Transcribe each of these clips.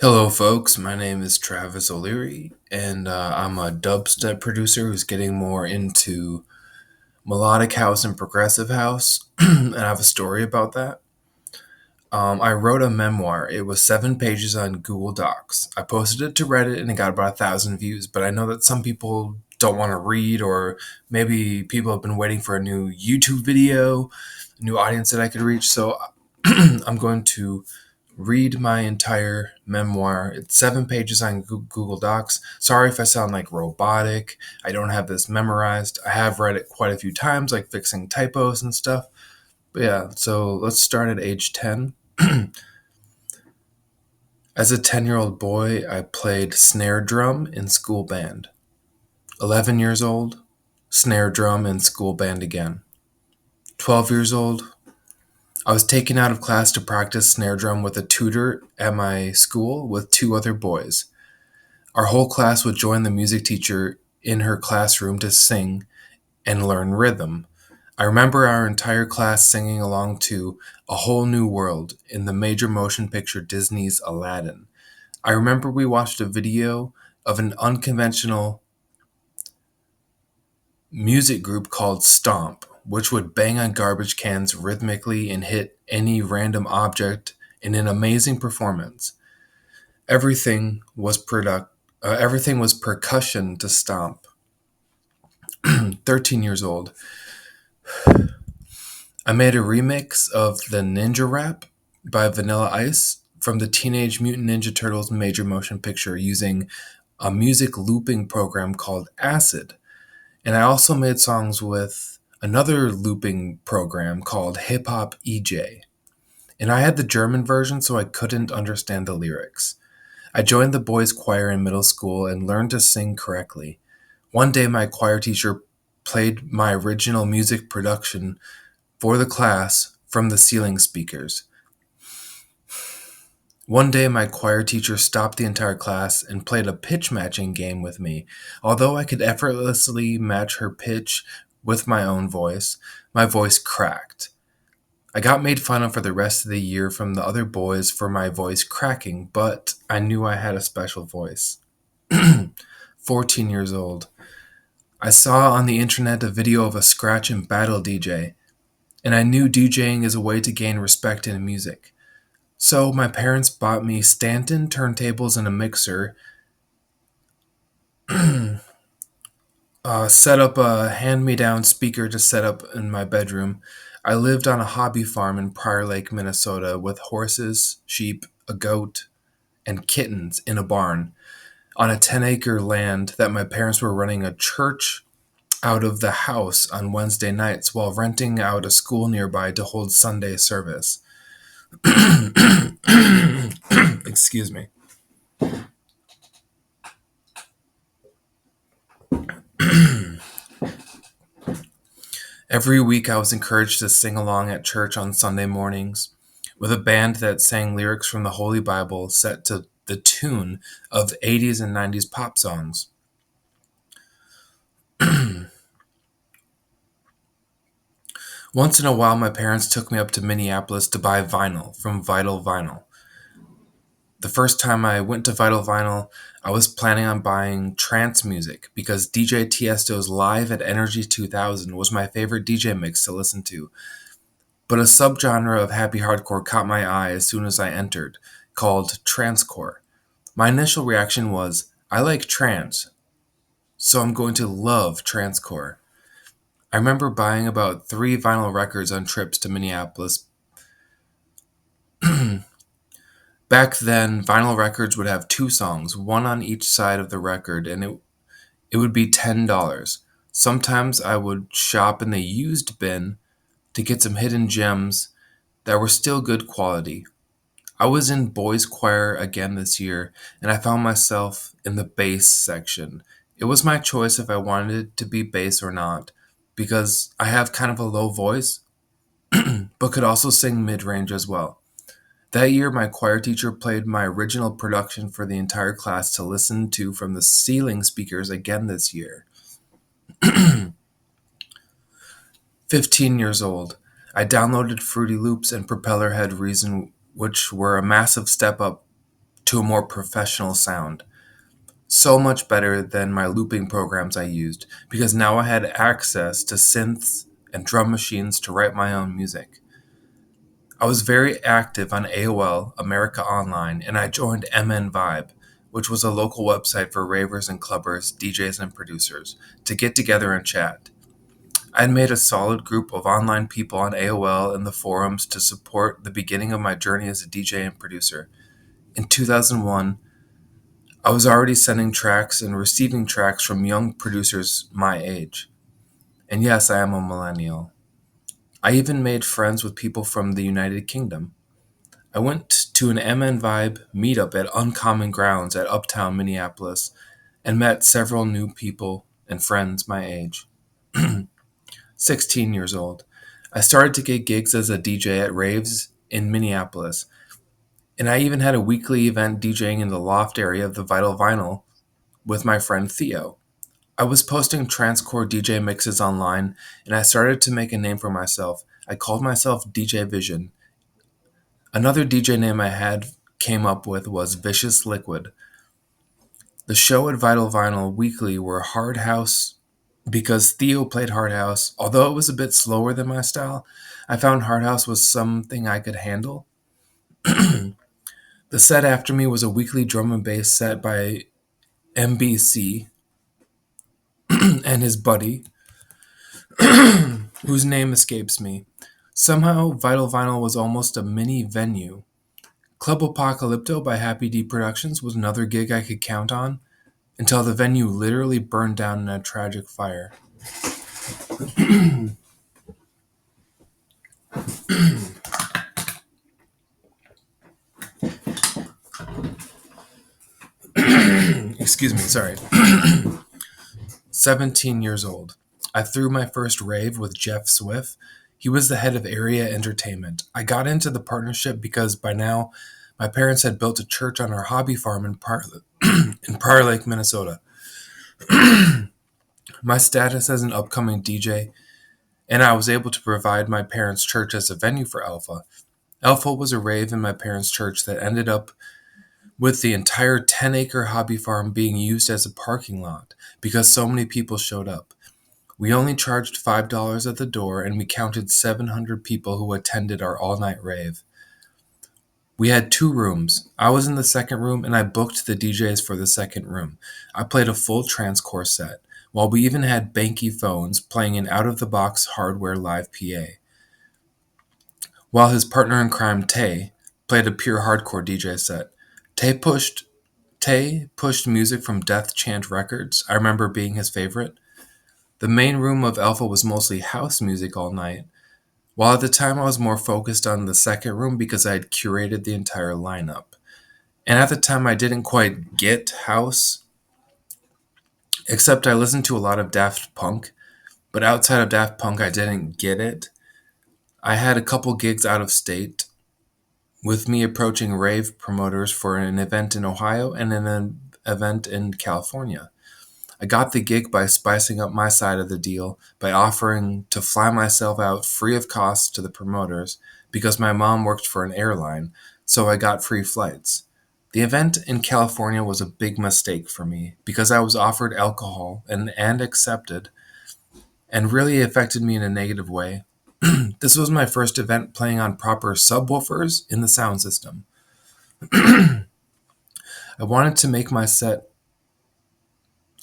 Hello, folks. My name is Travis OLeary, and I'm a dubstep producer who's getting more into melodic house and progressive house. And I have a story about that. I wrote a memoir. It was 7 pages on Google Docs. I posted it to Reddit, and it got about 1,000 views. But I know that some people don't want to read, or maybe people have been waiting for a new YouTube video, a new audience that I could reach. So I'm going to read my entire memoir. It's 7 pages on Google Docs. Sorry if I sound like robotic. I don't have this memorized. I have read it quite a few times, like fixing typos and stuff. But yeah, so let's start at age 10. As a 10-year-old boy, I played snare drum in school band. 11 years old, snare drum in school band again. 12 years old, I was taken out of class to practice snare drum with a tutor at my school with two other boys. Our whole class would join the music teacher in her classroom to sing and learn rhythm. I remember our entire class singing along to A Whole New World in the major motion picture Disney's Aladdin. I remember we watched a video of an unconventional music group called Stomp, which would bang on garbage cans rhythmically and hit any random object in an amazing performance. Everything was everything was percussion to Stomp. 13 years old. I made a remix of the Ninja Rap by Vanilla Ice from the Teenage Mutant Ninja Turtles major motion picture using a music looping program called Acid. And I also made songs with another looping program called Hip Hop EJ. And I had the German version, so I couldn't understand the lyrics. I joined the boys' choir in middle school and learned to sing correctly. One day, my choir teacher played my original music production for the class from the ceiling speakers. One day, my choir teacher stopped the entire class and played a pitch matching game with me. Although I could effortlessly match her pitch with my voice cracked. I got made fun of for the rest of the year from the other boys for my voice cracking, but I knew I had a special voice. 14 years old. I saw on the internet a video of a scratch and battle DJ, and I knew DJing is a way to gain respect in music. So my parents bought me Stanton turntables and a mixer, set up a hand-me-down speaker to set up in my bedroom. I lived on a hobby farm in Prior Lake, Minnesota, with horses, sheep, a goat, and kittens in a barn on a 10-acre land that my parents were running a church out of the house on Wednesday nights while renting out a school nearby to hold Sunday service. Excuse me. Every week I was encouraged to sing along at church on Sunday mornings with a band that sang lyrics from the Holy Bible set to the tune of 80s and 90s pop songs. Once in a while, my parents took me up to Minneapolis to buy vinyl from Vital Vinyl. The first time I went to Vital Vinyl, I was planning on buying trance music because DJ Tiesto's Live at Energy 2000 was my favorite DJ mix to listen to. But a subgenre of happy hardcore caught my eye as soon as I entered, called trancecore. My initial reaction was, I like trance, so I'm going to love trancecore. I remember buying about 3 vinyl records on trips to Minneapolis. Back then, vinyl records would have 2 songs, one on each side of the record, and it would be $10. Sometimes I would shop in the used bin to get some hidden gems that were still good quality. I was in boys' choir again this year, and I found myself in the bass section. It was my choice if I wanted it to be bass or not, because I have kind of a low voice, but could also sing mid range as well. That year, my choir teacher played my original production for the entire class to listen to from the ceiling speakers again this year. 15 years old. I downloaded Fruity Loops and Propellerhead Reason, which were a massive step up to a more professional sound. So much better than my looping programs I used, because now I had access to synths and drum machines to write my own music. I was very active on AOL, America Online, and I joined MN Vibe, which was a local website for ravers and clubbers, DJs, and producers, to get together and chat. I'd made a solid group of online people on AOL and the forums to support the beginning of my journey as a DJ and producer. In 2001, I was already sending tracks and receiving tracks from young producers my age. And yes, I am a millennial. I even made friends with people from the United Kingdom. I went to an MN Vibe meetup at Uncommon Grounds at Uptown Minneapolis and met several new people and friends my age. 16 years old. I started to get gigs as a DJ at raves in Minneapolis, and I even had a weekly event DJing in the loft area of the Vital Vinyl with my friend Theo. I was posting transcore DJ mixes online, and I started to make a name for myself. I called myself DJ Vision. Another DJ name I had came up with was Vicious Liquid. The show at Vital Vinyl weekly were hard house because Theo played hard house. Although it was a bit slower than my style, I found hard house was something I could handle. The set after me was a weekly drum and bass set by MBC and his buddy, whose name escapes me. Somehow, Vital Vinyl was almost a mini venue. Club Apocalypto by Happy D Productions was another gig I could count on, until the venue literally burned down in a tragic fire. Excuse me, sorry. 17 years old. I threw my first rave with Jeff Swift. He was the head of area entertainment. I got into the partnership because by now my parents had built a church on our hobby farm in Prior Lake, Minnesota. My status as an upcoming DJ, and I was able to provide my parents' church as a venue for Alpha. Alpha was a rave in my parents' church that ended up with the entire 10-acre hobby farm being used as a parking lot because so many people showed up. We only charged $5 at the door, and we counted 700 people who attended our all-night rave. We had 2 rooms. I was in the second room, and I booked the DJs for the second room. I played a full transcore set, while we even had Banky phones playing an out-of-the-box hardware live PA. While his partner in crime, Tay, played a pure hardcore DJ set. Tay pushed music from Death Chant Records. I remember being his favorite. The main room of Alpha was mostly house music all night, while at the time I was more focused on the second room because I had curated the entire lineup. And at the time I didn't quite get house, except I listened to a lot of Daft Punk, but outside of Daft Punk I didn't get it. I had a couple gigs out of state, with me approaching rave promoters for an event in Ohio and an event in California. I got the gig by spicing up my side of the deal by offering to fly myself out free of cost to the promoters because my mom worked for an airline, so I got free flights. The event in California was a big mistake for me because I was offered alcohol and accepted, and really affected me in a negative way. This was my first event playing on proper subwoofers in the sound system. I wanted to make my set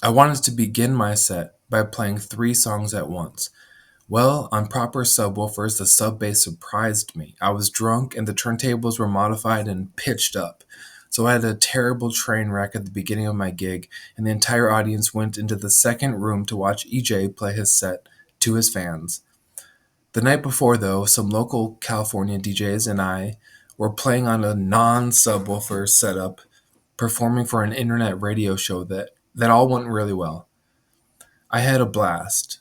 I wanted to begin my set by playing 3 songs at once. Well, on proper subwoofers, the sub bass surprised me. I was drunk and the turntables were modified and pitched up. So I had a terrible train wreck at the beginning of my gig, and the entire audience went into the second room to watch EJ play his set to his fans. The night before, though, some local California DJs and I were playing on a non-subwoofer setup, performing for an internet radio show that all went really well. I had a blast.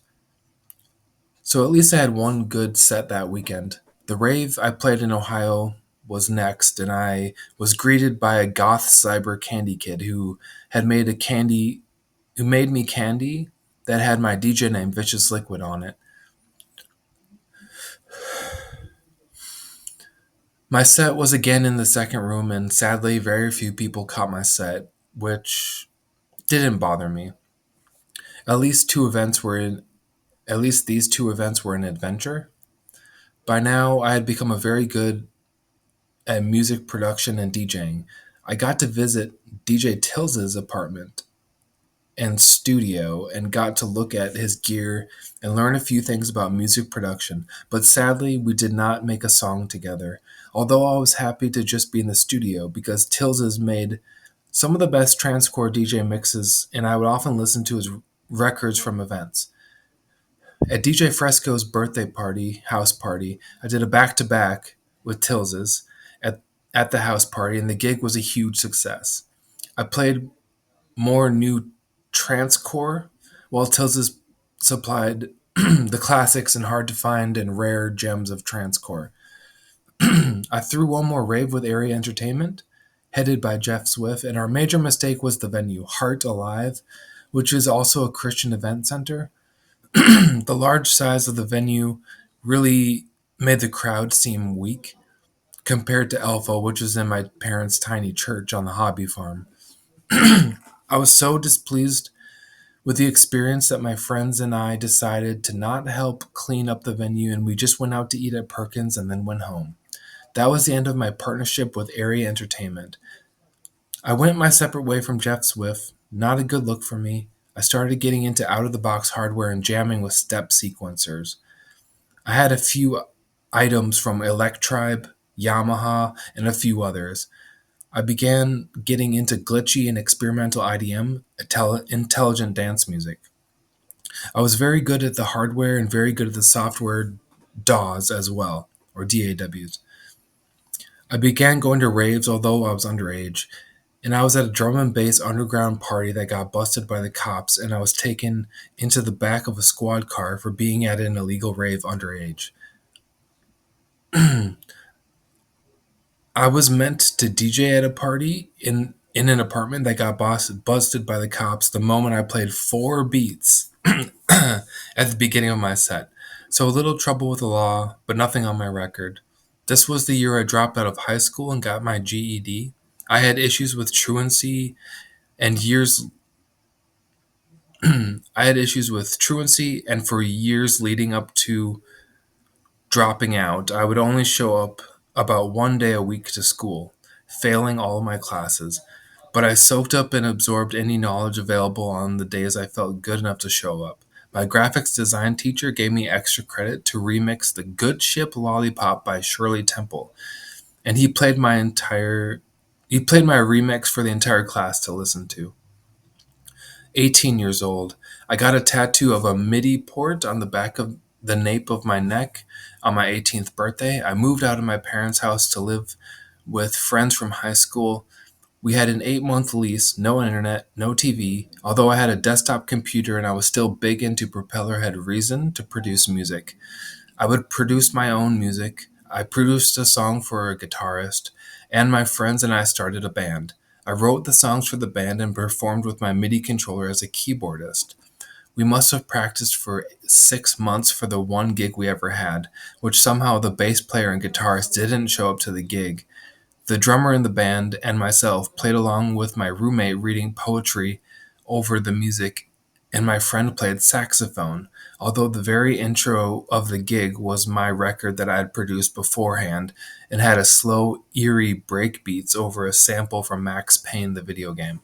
So at least I had one good set that weekend. The rave I played in Ohio was next, and I was greeted by a goth cyber candy kid who made me candy that had my DJ name Vicious Liquid on it. My set was again in the second room, and sadly, very few people caught my set, which didn't bother me. At least two events were in. At least these two events were an adventure. By now, I had become a very good at music production and DJing. I got to visit DJ Tills's apartment and studio and got to look at his gear and learn a few things about music production. But sadly, we did not make a song together. Although I was happy to just be in the studio because Tills's made some of the best transcore DJ mixes, and I would often listen to his records from events. At DJ Fresco's birthday party, house party, I did a back to back with Tills's at, at the house party, and the gig was a huge success. I played more new transcore, while Tills's supplied the classics and hard to find and rare gems of transcore. I threw one more rave with Area Entertainment, headed by Jeff Swift, and our major mistake was the venue, Heart Alive, which is also a Christian event center. The large size of the venue really made the crowd seem weak compared to Alpha, which is in my parents' tiny church on the hobby farm. I was so displeased with the experience that my friends and I decided to not help clean up the venue, and we just went out to eat at Perkins and then went home. That was the end of my partnership with Area Entertainment. I went my separate way from Jeff Swift, not a good look for me. I started getting into out of the box hardware and jamming with step sequencers. I had a few items from Electribe, Yamaha, and a few others. I began getting into glitchy and experimental IDM, intelligent dance music. I was very good at the hardware and very good at the software DAWs as well, or DAWs. I began going to raves although I was underage, and I was at a drum and bass underground party that got busted by the cops, and I was taken into the back of a squad car for being at an illegal rave underage. I was meant to DJ at a party in an apartment that got busted by the cops the moment I played four beats at the beginning of my set. So a little trouble with the law, but nothing on my record. This was the year I dropped out of high school and got my GED. I had issues with truancy and years I had issues with truancy, and for years leading up to dropping out, I would only show up about one day a week to school, failing all of my classes. But I soaked up and absorbed any knowledge available on the days I felt good enough to show up. My graphics design teacher gave me extra credit to remix The Good Ship Lollipop by Shirley Temple, and he played my remix for the entire class to listen to. 18 years old. I got a tattoo of a MIDI port on the back of the nape of my neck on my 18th birthday. I moved out of my parents' house to live with friends from high school. We had an 8-month lease, no internet, no TV, although I had a desktop computer and I was still big into Propellerhead Reason to produce music. I would produce my own music. I produced a song for a guitarist, and my friends and I started a band. I wrote the songs for the band and performed with my MIDI controller as a keyboardist. We must have practiced for 6 months for the one gig we ever had, which somehow the bass player and guitarist didn't show up to the gig. The drummer in the band and myself played along with my roommate reading poetry over the music, and my friend played saxophone, although the very intro of the gig was my record that I had produced beforehand and had a slow, eerie breakbeats over a sample from Max Payne, the video game.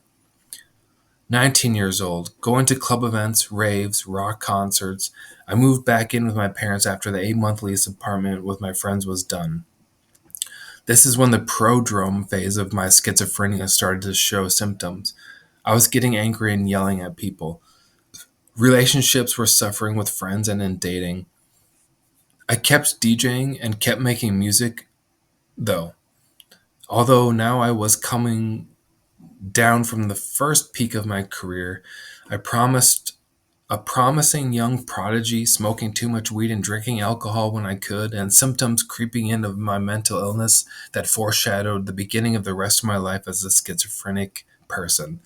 19 years old, going to club events, raves, rock concerts. I moved back in with my parents after the 8-month lease apartment with my friends was done. This is when the prodrome phase of my schizophrenia started to show symptoms. I was getting angry and yelling at people. Relationships were suffering with friends and in dating. I kept DJing and kept making music, though. Although now I was coming down from the first peak of my career, I promised a promising young prodigy, smoking too much weed and drinking alcohol when I could, and symptoms creeping in of my mental illness that foreshadowed the beginning of the rest of my life as a schizophrenic person.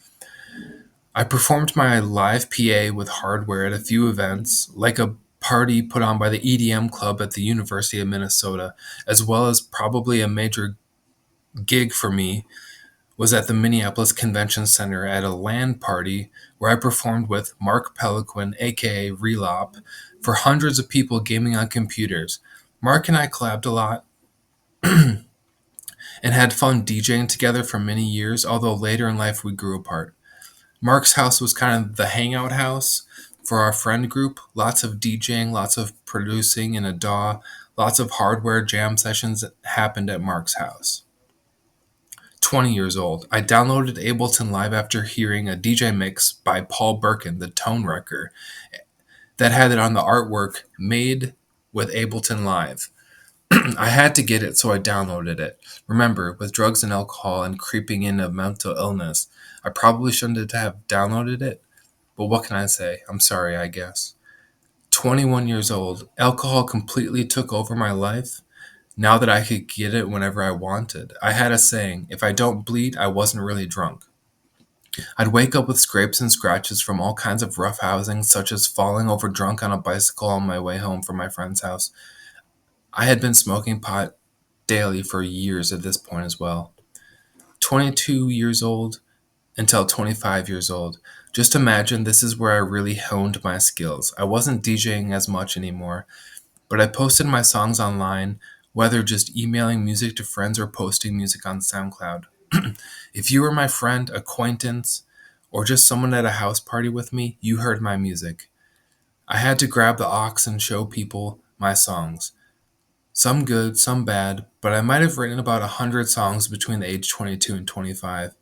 I performed my live PA with hardware at a few events, like a party put on by the EDM club at the University of Minnesota, as well as probably a major gig for me, was at the Minneapolis Convention Center at a LAN party where I performed with Mark Peliquin, aka Relop, for hundreds of people gaming on computers. Mark and I collabed a lot and had fun DJing together for many years, although later in life we grew apart. Mark's house was kind of the hangout house for our friend group. Lots of DJing, lots of producing in a DAW, lots of hardware jam sessions happened at Mark's house. 20 years old. I downloaded Ableton Live after hearing a DJ mix by Paul Birkin, the tone wrecker, that had it on the artwork made with Ableton Live. I had to get it, so I downloaded it. Remember, with drugs and alcohol and creeping in of mental illness, I probably shouldn't have downloaded it, but what can I say? I'm sorry, I guess. 21 years old, alcohol completely took over my life. Now that I could get it whenever I wanted, I had a saying, if I don't bleed, I wasn't really drunk. I'd wake up with scrapes and scratches from all kinds of rough housing, such as falling over drunk on a bicycle on my way home from my friend's house. I had been smoking pot daily for years at this point as well. 22 years old until 25 years old. Just imagine this is where I really honed my skills. I wasn't DJing as much anymore, but I posted my songs online, whether just emailing music to friends or posting music on SoundCloud. If you were my friend, acquaintance, or just someone at a house party with me, you heard my music. I had to grab the aux and show people my songs. Some good, some bad, but I might have written about 100 songs between the age 22 and 25.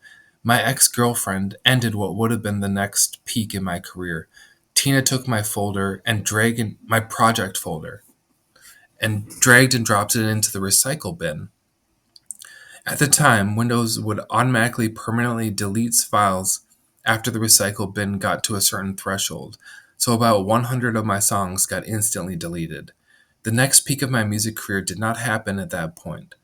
My ex-girlfriend ended what would have been the next peak in my career. Tina took my folder and my project folder and dragged and dropped it into the recycle bin. At the time, Windows would automatically permanently delete files after the recycle bin got to a certain threshold, so about 100 of my songs got instantly deleted. The next peak of my music career did not happen at that point.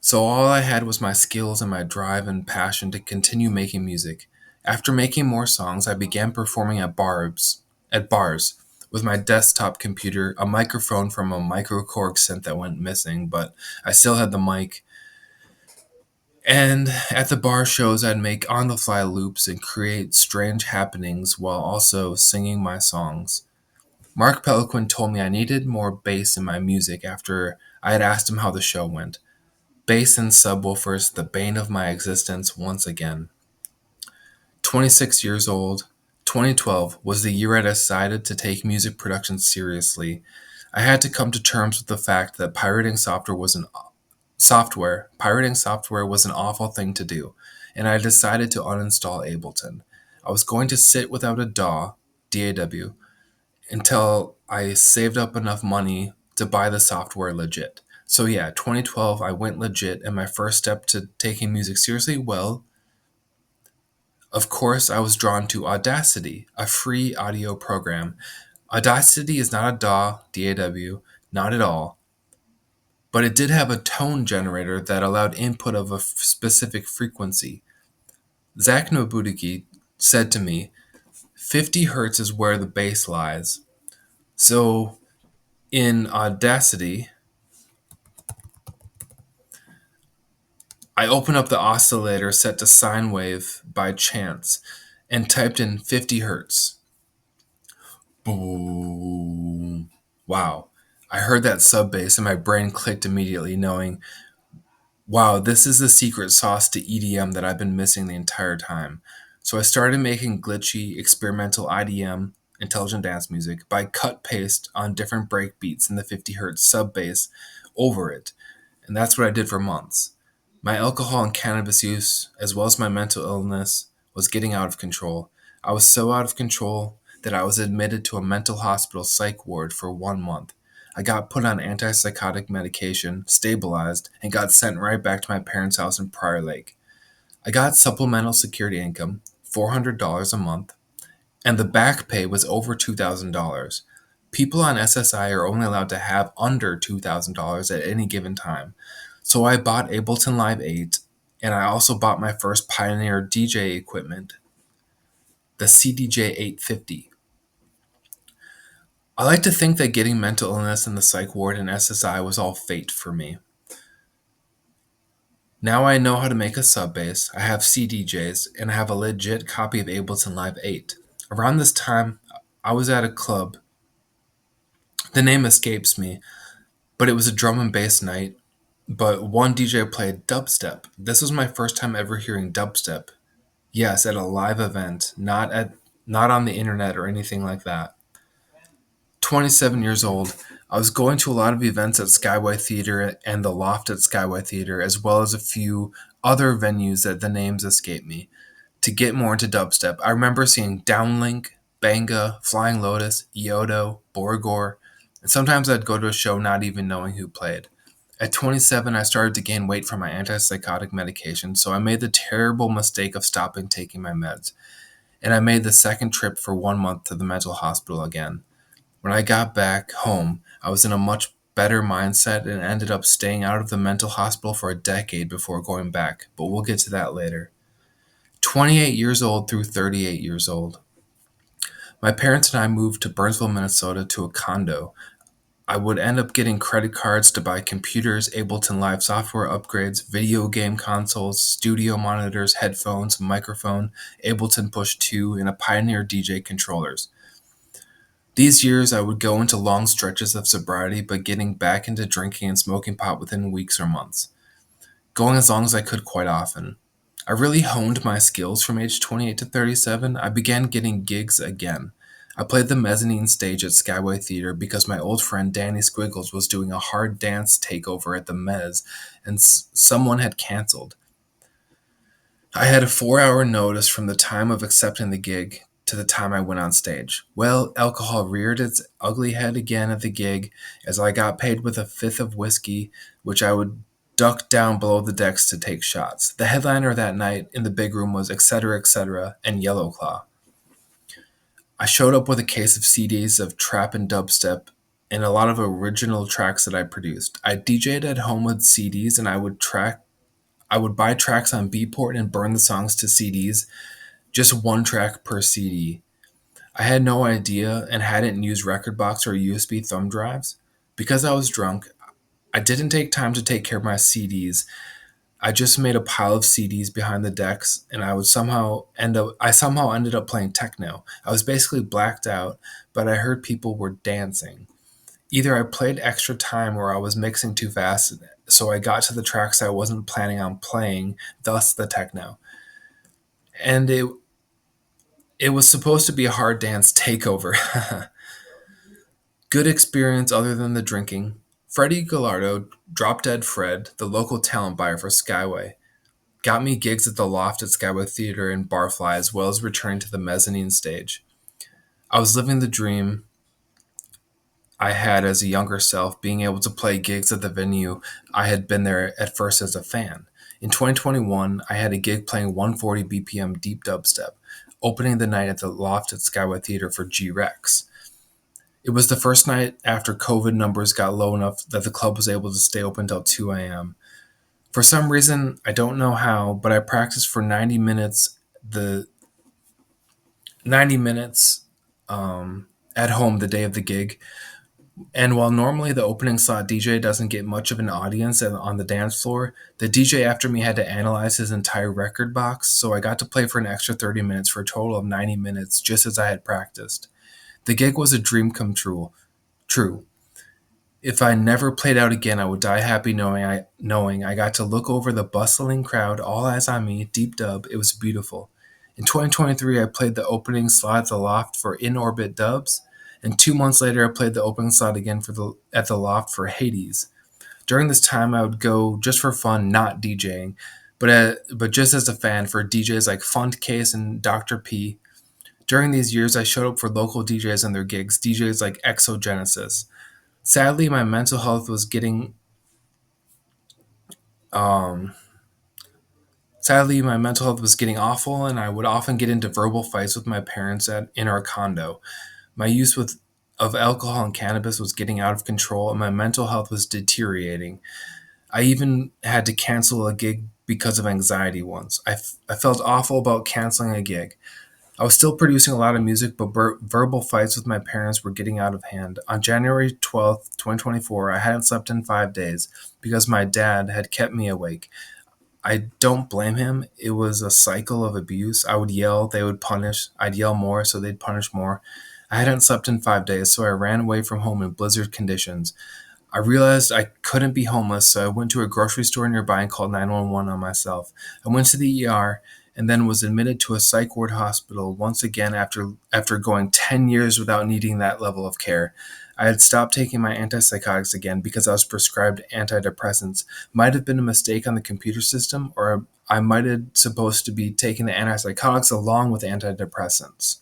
So all I had was my skills and my drive and passion to continue making music. After making more songs, I began performing at bars with my desktop computer, a microphone from a microKORG synth that went missing, but I still had the mic. And at the bar shows, I'd make on the fly loops and create strange happenings while also singing my songs. Mark Peliquin told me I needed more bass in my music after I had asked him how the show went. Bass and subwoofers, the bane of my existence once again. 26 years old, 2012 was the year I decided to take music production seriously. I had to come to terms with the fact that pirating software was an awful thing to do, and I decided to uninstall Ableton. I was going to sit without a DAW, until I saved up enough money to buy the software legit. So yeah, 2012 I went legit, and my first step to taking music seriously, well, of course I was drawn to Audacity, a free audio program. Audacity is not a DAW, not at all, but it did have a tone generator that allowed input of a specific frequency. Zach Nobutuki said to me, 50 hertz is where the bass lies. So in Audacity, I opened up the oscillator set to sine wave by chance and typed in 50 hertz. Boom. Wow. I heard that sub bass and my brain clicked immediately, knowing, wow, this is the secret sauce to EDM that I've been missing the entire time. So I started making glitchy, experimental IDM, intelligent dance music, by cut paste on different break beats in the 50 hertz sub bass over it. And that's what I did for months. My alcohol and cannabis use, as well as my mental illness, was getting out of control. I was so out of control that I was admitted to a mental hospital psych ward for 1 month. I got put on antipsychotic medication, stabilized, and got sent right back to my parents' house in Prior Lake. I got supplemental security income, $400 a month, and the back pay was over $2,000. People on SSI are only allowed to have under $2,000 at any given time. So I bought Ableton Live 8, and I also bought my first Pioneer DJ equipment, the CDJ 850. I like to think that getting mental illness in the psych ward and SSI was all fate for me. Now I know how to make a sub bass, I have CDJs, and I have a legit copy of Ableton Live 8. Around this time, I was at a club. The name escapes me, but it was a drum and bass night. But one DJ played dubstep. This was my first time ever hearing dubstep. Yes, at a live event, not on the internet or anything like that. 27 years old, I was going to a lot of events at Skyway Theater and the Loft at Skyway Theater, as well as a few other venues that the names escape me, to get more into dubstep. I remember seeing Downlink, Banga, Flying Lotus, Iodo, Borgor, and sometimes I'd go to a show not even knowing who played. At 27, I started to gain weight from my antipsychotic medication, so I made the terrible mistake of stopping taking my meds, and I made the second trip for 1 month to the mental hospital again. When I got back home, I was in a much better mindset and ended up staying out of the mental hospital for a decade before going back, but we'll get to that later. 28 years old through 38 years old. My parents and I moved to Burnsville, Minnesota to a condo. I would end up getting credit cards to buy computers, Ableton Live software upgrades, video game consoles, studio monitors, headphones, microphone, Ableton Push 2, and a Pioneer DJ controllers. These years I would go into long stretches of sobriety, but getting back into drinking and smoking pot within weeks or months, going as long as I could quite often. I really honed my skills from age 28 to 37. I began getting gigs again. I played the mezzanine stage at Skyway Theater because my old friend Danny Squiggles was doing a hard dance takeover at the Mez, and someone had canceled. I had a 4 hour notice from the time of accepting the gig to the time I went on stage. Well, alcohol reared its ugly head again at the gig as I got paid with a fifth of whiskey, which I would duck down below the decks to take shots. The headliner that night in the big room was etc., and Yellow Claw. I showed up with a case of CDs of trap and dubstep and a lot of original tracks that I produced. I DJ'd at home with CDs and I would buy tracks on Beatport and burn the songs to CDs, just one track per CD. I had no idea and hadn't used Rekordbox or USB thumb drives. Because I was drunk, I didn't take time to take care of my CDs. I just made a pile of CDs behind the decks, and I somehow ended up playing techno. I was basically blacked out, but I heard people were dancing. Either I played extra time or I was mixing too fast, so I got to the tracks I wasn't planning on playing, thus the techno. And it was supposed to be a hard dance takeover. Good experience other than the drinking. Freddie Gallardo, Drop Dead Fred, the local talent buyer for Skyway, got me gigs at the Loft at Skyway Theater and Barfly, as well as returning to the mezzanine stage. I was living the dream I had as a younger self, being able to play gigs at the venue I had been there at first as a fan. In 2021, I had a gig playing 140 BPM deep dubstep, opening the night at the Loft at Skyway Theater for G-Rex. It was the first night after COVID numbers got low enough that the club was able to stay open until 2 a.m. For some reason, I don't know how, but I practiced for 90 minutes, the 90 minutes at home the day of the gig. And while normally the opening slot DJ doesn't get much of an audience on the dance floor, the DJ after me had to analyze his entire record box, so I got to play for an extra 30 minutes for a total of 90 minutes, just as I had practiced. The gig was a dream come true. True. If I never played out again, I would die happy knowing I got to look over the bustling crowd, all eyes on me, deep dub. It was beautiful. In 2023, I played the opening slot at the Loft for In Orbit Dubs, and 2 months later, I played the opening slot again at the Loft for Hades. During this time, I would go just for fun, not DJing, but just as a fan for DJs like Funtcase and Dr. P. During these years, I showed up for local DJs and their gigs, DJs like Exogenesis. Sadly, my mental health was getting um, awful, and I would often get into verbal fights with my parents in our condo. My use of alcohol and cannabis was getting out of control, and my mental health was deteriorating. I even had to cancel a gig because of anxiety once. I felt awful about canceling a gig. I was still producing a lot of music, but verbal fights with my parents were getting out of hand. On January 12th, 2024, I hadn't slept in 5 days because my dad had kept me awake. I don't blame him. It was a cycle of abuse. I would yell, they would punish. I'd yell more, so they'd punish more. I hadn't slept in 5 days, so I ran away from home in blizzard conditions. I realized I couldn't be homeless, so I went to a grocery store nearby and called 911 on myself. I went to the ER and then was admitted to a psych ward hospital once again after going 10 years without needing that level of care. I had stopped taking my antipsychotics again because I was prescribed antidepressants. Might have been a mistake on the computer system, or I might have supposed to be taking the antipsychotics along with antidepressants.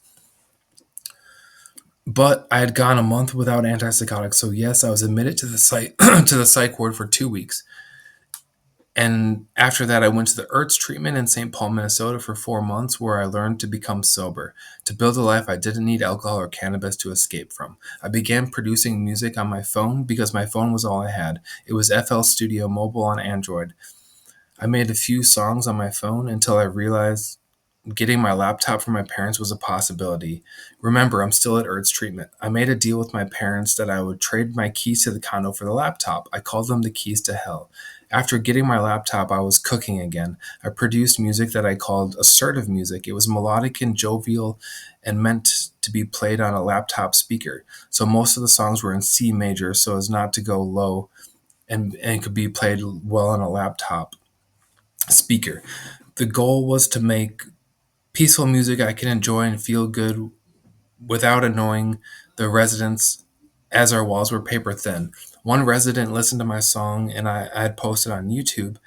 But I had gone a month without antipsychotics, so yes, I was admitted to the psych to the psych ward for 2 weeks. And after that, I went to the ERTS treatment in St. Paul, Minnesota for 4 months, where I learned to become sober, to build a life I didn't need alcohol or cannabis to escape from. I began producing music on my phone because my phone was all I had. It was FL Studio Mobile on Android. I made a few songs on my phone until I realized getting my laptop from my parents was a possibility. Remember, I'm still at ERTS treatment. I made a deal with my parents that I would trade my keys to the condo for the laptop. I called them the keys to hell. After getting my laptop, I was cooking again. I produced music that I called assertive music. It was melodic and jovial and meant to be played on a laptop speaker. So most of the songs were in C major so as not to go low and could be played well on a laptop speaker. The goal was to make peaceful music I can enjoy and feel good without annoying the residents, as our walls were paper thin. One resident listened to my song, and I had posted on YouTube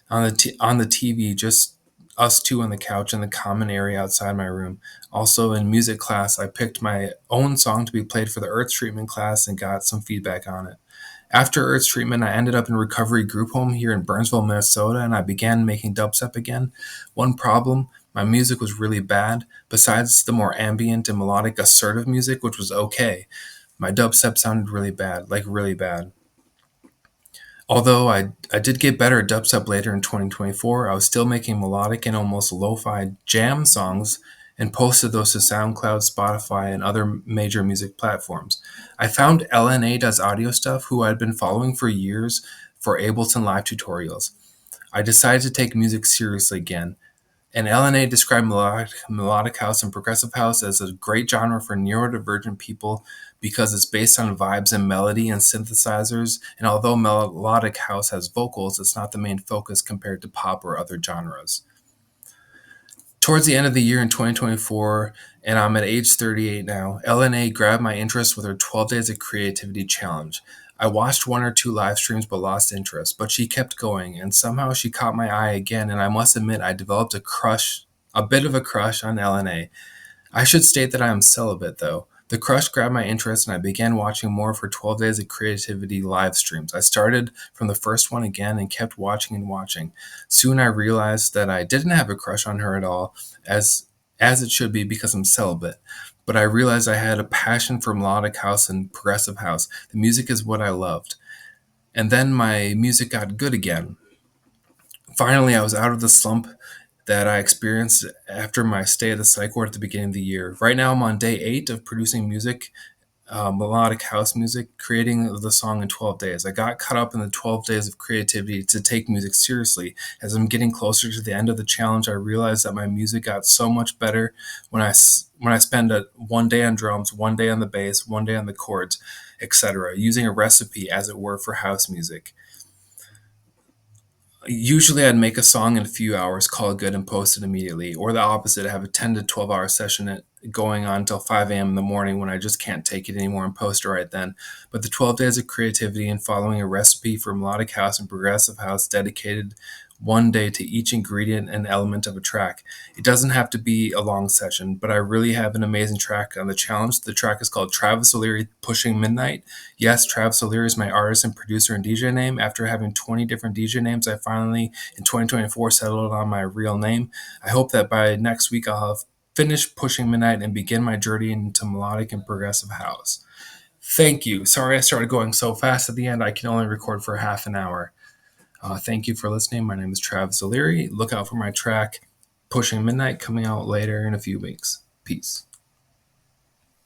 on the TV, just us two on the couch in the common area outside my room. Also, in music class, I picked my own song to be played for the Earth treatment class and got some feedback on it. After Earth's treatment, I ended up in recovery group home here in Burnsville, Minnesota, and I began making dubstep again. One problem, my music was really bad. Besides the more ambient and melodic assertive music, which was okay, my dubstep sounded really bad, like really bad. Although I did get better at dubstep later in 2024, I was still making melodic and almost lo-fi jam songs and posted those to SoundCloud, Spotify, and other major music platforms. I found LNA Does Audio Stuff, who I'd been following for years for Ableton Live tutorials. I decided to take music seriously again, and LNA described melodic house and progressive house as a great genre for neurodivergent people because it's based on vibes and melody and synthesizers. And although melodic house has vocals, it's not the main focus compared to pop or other genres. Towards the end of the year in 2024, and I'm at age 38 now, LNA grabbed my interest with her 12 Days of Creativity challenge. I watched one or two live streams but lost interest, but she kept going, and somehow she caught my eye again, and I must admit I developed a bit of a crush on LNA. I should state that I am celibate, though. The crush grabbed my interest, and I began watching more of her 12 Days of Creativity live streams. I started from the first one again and kept watching and watching. Soon I realized that I didn't have a crush on her at all, as it should be because I'm celibate. But I realized I had a passion for melodic house and progressive house. The music is what I loved. And then my music got good again. Finally, I was out of the slump that I experienced after my stay at the psych ward at the beginning of the year. Right now, I'm on day 8 of producing music, melodic house music, creating the song in 12 days. I got caught up in the 12 days of creativity to take music seriously. As I'm getting closer to the end of the challenge, I realized that my music got so much better when I spend one day on drums, one day on the bass, one day on the chords, etc., using a recipe, as it were, for house music. Usually I'd make a song in a few hours, call it good, and post it immediately. Or the opposite, have a 10 to 12 hour session going on until 5 a.m. in the morning when I just can't take it anymore and post it right then. But the 12 days of creativity and following a recipe for melodic house and progressive house dedicated one day to each ingredient and element of a track. It doesn't have to be a long session, but I really have an amazing track on the challenge. The track is called Travis OLeary Pushing Midnight. Yes, Travis OLeary is my artist and producer and DJ name. After having 20 different DJ names, I finally, in 2024, settled on my real name. I hope that by next week I'll have finished Pushing Midnight and begin my journey into melodic and progressive house. Thank you. Sorry I started going so fast at the end. I can only record for half an hour. Thank you for listening. My name is Travis OLeary. Look out for my track Pushing Midnight coming out later in a few weeks. Peace.